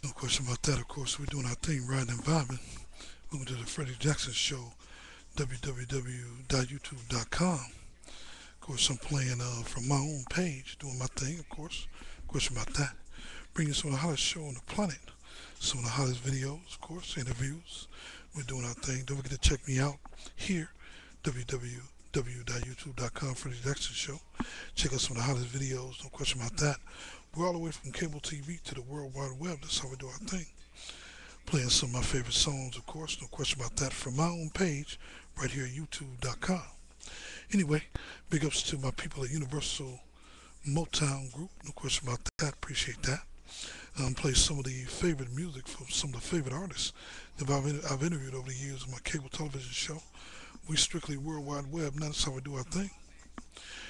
No question about that. Of course, we're doing our thing, riding and vibing. Welcome to the Freddie Jackson Show, www.youtube.com. Of course, I'm playing from my own page, doing my thing, of course. Question about that. Bringing some of the hottest show on the planet. Some of the hottest videos, of course, interviews. We're doing our thing. Don't forget to check me out here, www.youtube.com, Freddie Jackson Show. Check out some of the hottest videos, no question about that. We're all the way from cable TV to the World Wide Web. That's how we do our thing. Playing some of my favorite songs, of course, no question about that, from my own page right here at youtube.com. Anyway, big ups to my people at Universal Motown Group, no question about that, appreciate that. Play some of the favorite music from some of the favorite artists that I've interviewed over the years on my cable television show. We strictly World Wide Web, now that's how we do our thing.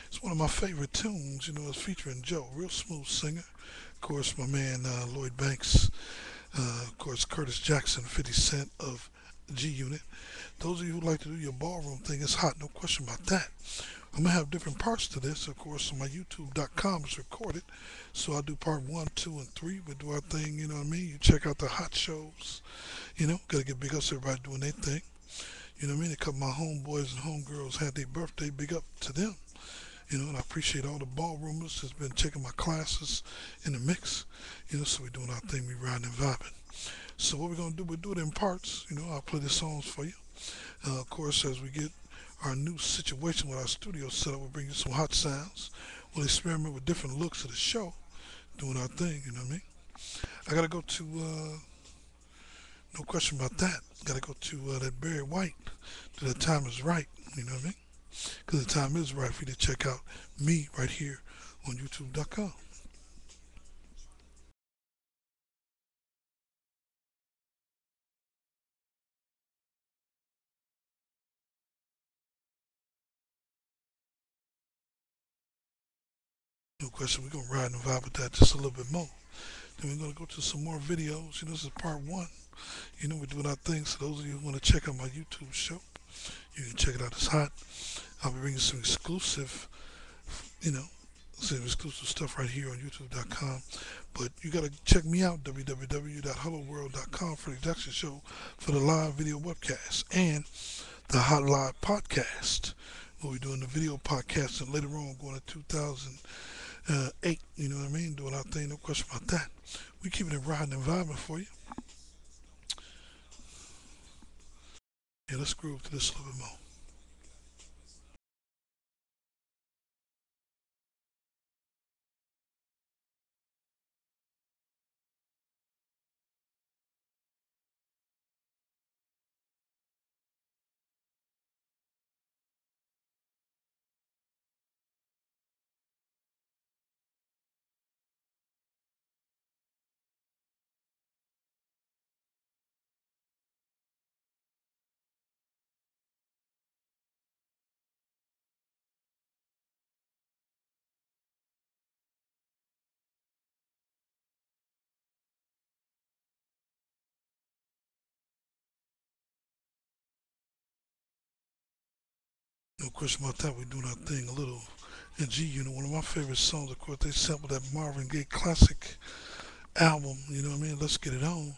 It's one of my favorite tunes, it's featuring Joe, real smooth singer. Of course, my man Lloyd Banks, of course, Curtis Jackson, 50 Cent of G Unit. Those of you who like to do your ballroom thing, it's hot, no question about that. I'm going to have different parts to this, of course, on my youtube.com. It's recorded. So I'll do part 1, 2, and 3. We do our thing, you know what I mean? You check out the hot shows, got to get big ups to everybody doing their thing. You know what I mean? A couple of my homeboys and homegirls had their birthday, big up to them. And I appreciate all the ballroomers that's been checking my classes in the mix. So we're doing our thing, we riding and vibing. So what we're gonna do, we'll do it in parts. I'll play the songs for you. Of course, as we get our new situation with our studio set up, we'll bring you some hot sounds. We'll experiment with different looks of the show, doing our thing. You know what I mean? I gotta go to no question about that. Gotta go to that Barry White. The time is right. You know what I mean? Because the time is right for you to check out me right here on youtube.com. No question, we're gonna ride and vibe with that just a little bit more. Then we're gonna go to some more videos. This is part 1. We're doing our thing. So those of you who want to check out my YouTube show, you can check it out. It's hot. I'll be bringing some exclusive, you know, some exclusive stuff right here on youtube.com. But you got to check me out, www.helloworld.com, for the Jackson Show, for the live video webcast and the Hot Live podcast. We'll be doing the video podcast, and later on going to 2008, you know what I mean? Doing our thing, no question about that. We keeping it riding and vibing for you. Yeah, let's groove to this a little bit more. No question about that. We're doing our thing a little in G Unit. One of my favorite songs, of course, they sampled that Marvin Gaye classic album. You know what I mean? Let's get it on.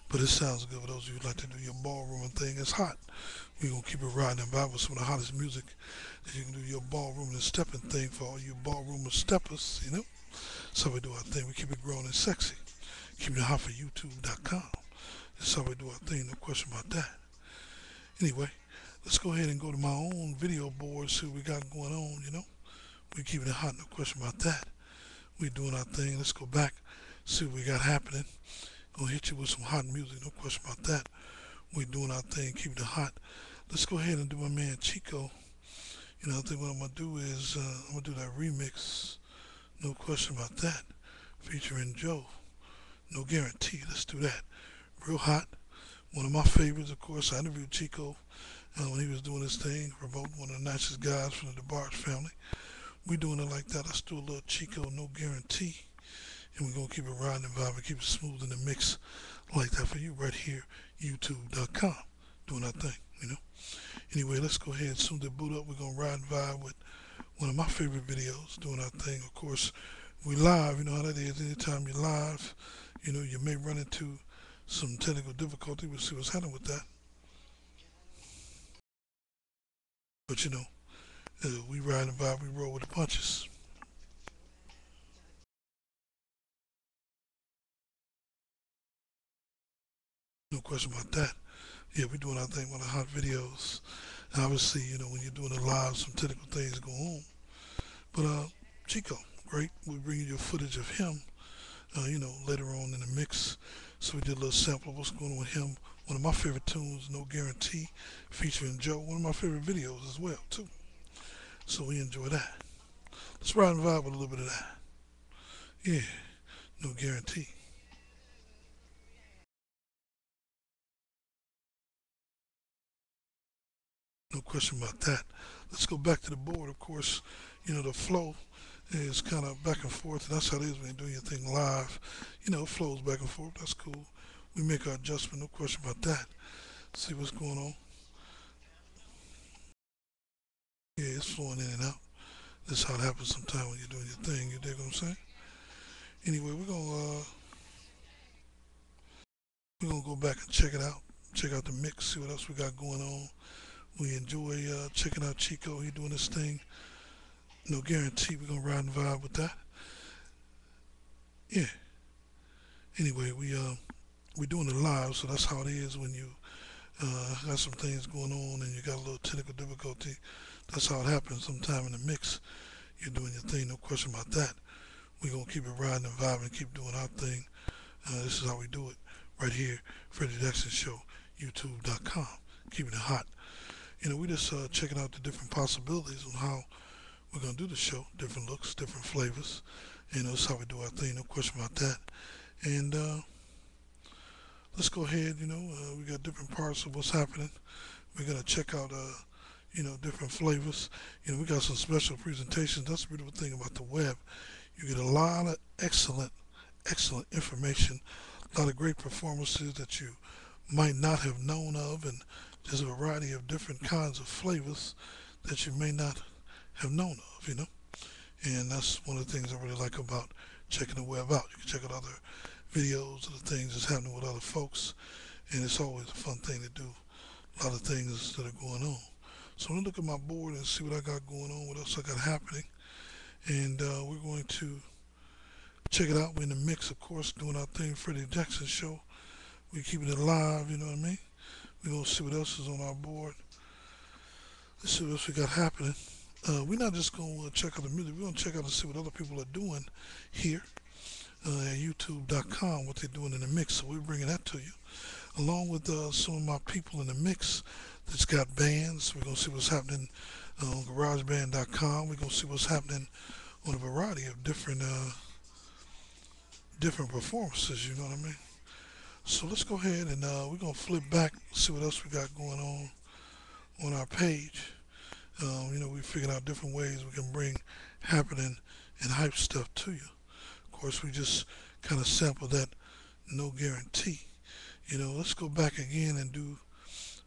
But it sounds good for those of you who like to do your ballroom thing. It's hot. We're going to keep it riding and vibe with some of the hottest music that you can do your ballroom and stepping thing for all you ballroom steppers. So we do our thing. We keep it growing and sexy. Keep it hot for YouTube.com. That's how we do our thing. No question about that. Anyway, let's go ahead and go to my own video board, see what we got going on. We keeping it hot, no question about that. We doing our thing. Let's go back, see what we got happening. Gonna hit you with some hot music, no question about that. We doing our thing, keeping it hot. Let's go ahead and do my man Chico. I think what I'm gonna do is I'm gonna do that remix, no question about that, featuring Joe. No guarantee. Let's do that. Real hot. One of my favorites, of course. I interviewed Chico when he was doing his thing, promoting one of the nicest guys from the DeBarge family. We doing it like that. Let's do a little Chico, no guarantee. And we're going to keep it riding and vibing, keep it smooth in the mix like that for you right here, youtube.com. Doing our thing. Anyway, let's go ahead. As soon as they boot up, we're going to ride and vibe with one of my favorite videos, doing our thing. Of course, we live. You know how that is. Anytime you're live, You may run into some technical difficulty. We'll see what's happening with that. But we ride and vibe, we roll with the punches. No question about that. Yeah, we're doing our thing with the hot videos. And obviously, when you're doing it live, some technical things go on. But Chico, great. We're bringing you footage of him, later on in the mix. So we did a little sample of what's going on with him. One of my favorite tunes, No Guarantee, featuring Joe. One of my favorite videos as well, too. So we enjoy that. Let's ride and vibe with a little bit of that. Yeah, No Guarantee. No question about that. Let's go back to the board. Of course, the flow is kind of back and forth, and that's how it is when you're doing your thing live. It flows back and forth. That's cool. We make our adjustment. No question about that. See what's going on. Yeah, it's flowing in and out. That's how it happens sometimes when you're doing your thing. You dig what I'm saying? Anyway, we're gonna go back and check it out. Check out the mix. See what else we got going on. We enjoy checking out Chico. He doing his thing. No guarantee we're gonna ride and vibe with that. Yeah. Anyway, we're doing it live, so that's how it is when you got some things going on and you got a little technical difficulty. That's how it happens. Sometime in the mix, you're doing your thing. No question about that. We're gonna keep it riding and vibing, keep doing our thing. This is how we do it right here. Freddie Jackson Show, YouTube.com. Keeping it hot. We just checking out the different possibilities on how we're gonna do the show. Different looks, different flavors. That's how we do our thing. No question about that. And let's go ahead. We got different parts of what's happening. We're gonna check out different flavors. We got some special presentations. That's the beautiful thing about the web. You get a lot of excellent information, a lot of great performances that you might not have known of, and just a variety of different kinds of flavors that you may not have known of. And that's one of the things I really like about checking the web out. You can check out other videos of the things that's happening with other folks, and it's always a fun thing to do. A lot of things that are going on. So I'm gonna look at my board and see what I got going on, what else I got happening, and we're going to check it out. We're in the mix, of course, doing our thing, Freddie Jackson Show. We're keeping it live, you know what I mean? We're gonna see what else is on our board. Let's see what else we got happening. We're not just gonna check out the music. We're gonna check out and see what other people are doing here at YouTube.com, what they're doing in the mix. So we're bringing that to you, along with some of my people in the mix that's got bands. We're gonna see what's happening on GarageBand.com. We're gonna see what's happening on a variety of different performances. You know what I mean? So let's go ahead and we're gonna flip back, see what else we got going on our page. We figured out different ways we can bring happening and hype stuff to you. Of course, we just kind of sample that No Guarantee. Let's go back again and do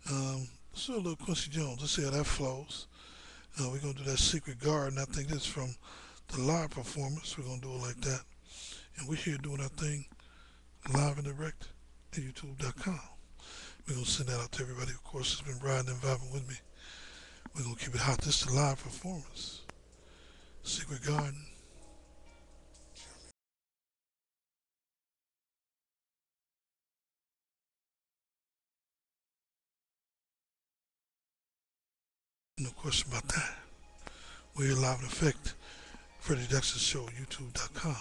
let's do a little Quincy Jones. Let's see how that flows. We're gonna do that Secret Garden. I think that's from the live performance. We're gonna do it like that. And we're here doing our thing live and direct at YouTube.com. We're gonna send that out to everybody. Of course, has been riding and vibing with me. We're gonna keep it hot. This is the live performance. Secret Garden. No question about that. We're here live in effect. Freddie Jackson Show, YouTube.com.